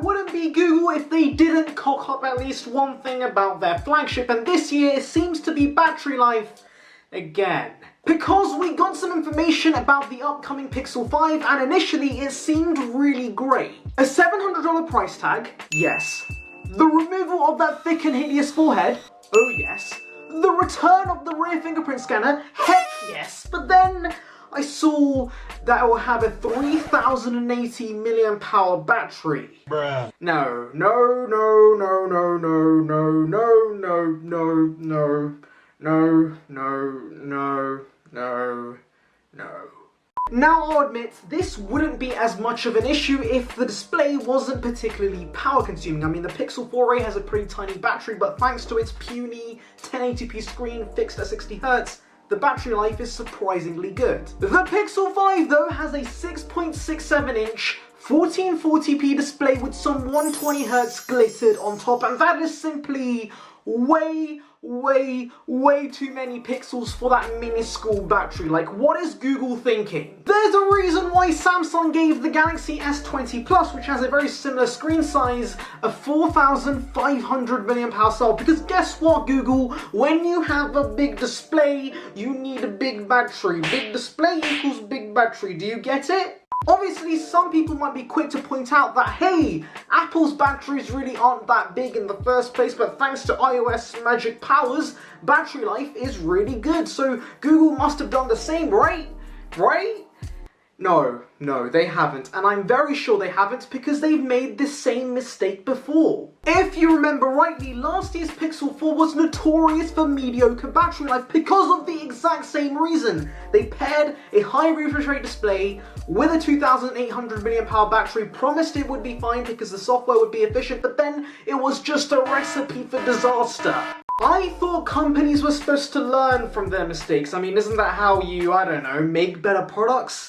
wouldn't be Google if they didn't cock up at least one thing about their flagship, and this year it seems to be battery life again. Because we got some information about the upcoming Pixel 5 and initially it seemed really great. A $700 price tag, yes. The removal of that thick and hideous forehead, oh yes. The return of the rear fingerprint scanner, heck yes. But then I saw that it will have a 3080 mAh battery. Bruh. No, no, no, no, no, no, no, no, no, no, no, no, no, no, no. Now I'll admit, this wouldn't be as much of an issue if the display wasn't particularly power consuming. I mean, the Pixel 4a has a pretty tiny battery, but thanks to its puny 1080p screen fixed at 60Hz, the battery life is surprisingly good. The Pixel 5 though has a 6.67-inch 1440p display with some 120Hz glittered on top, and that is simply way too many pixels for that minuscule battery. Like, what is Google thinking? There's a reason why Samsung gave the Galaxy S20 Plus, which has a very similar screen size, a 4500 mAh cell, because guess what, Google? When you have a big display, you need a big battery. Big display equals big battery. Do you get it? Obviously, some people might be quick to point out that, hey, Apple's batteries really aren't that big in the first place, but thanks to iOS magic powers, battery life is really good. So Google must have done the same, right? Right? No, they haven't, and I'm very sure they haven't because they've made the same mistake before. If you remember rightly, last year's Pixel 4 was notorious for mediocre battery life because of the exact same reason. They paired a high refresh rate display with a 2800 mAh battery, promised it would be fine because the software would be efficient, but then it was just a recipe for disaster. I thought companies were supposed to learn from their mistakes. I mean, isn't that how you, I don't know, make better products?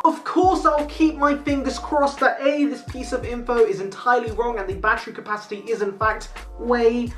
Of course, I'll keep my fingers crossed that A, this piece of info is entirely wrong and the battery capacity is in fact way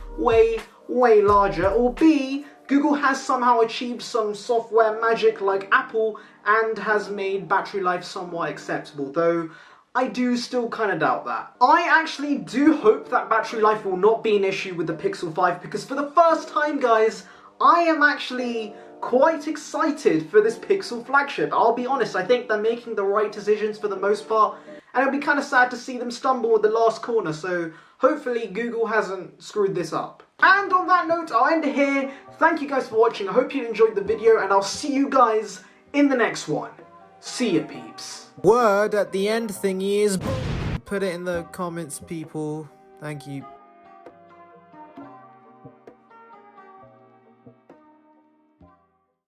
larger, or B, Google has somehow achieved some software magic like Apple and has made battery life somewhat acceptable, though I do still kind of doubt that. I actually do hope that battery life will not be an issue with the Pixel 5 because for the first time, guys, I am actually quite excited for this Pixel flagship. I'll be honest, I think they're making the right decisions for the most part, and it'll be kind of sad to see them stumble with the last corner, so hopefully Google hasn't screwed this up. And on that note, I'll end it here. Thank you guys for watching. I hope you enjoyed the video, and I'll see you guys in the next one. See ya, peeps. Word at the end thingy is put it in the comments, people. Thank you.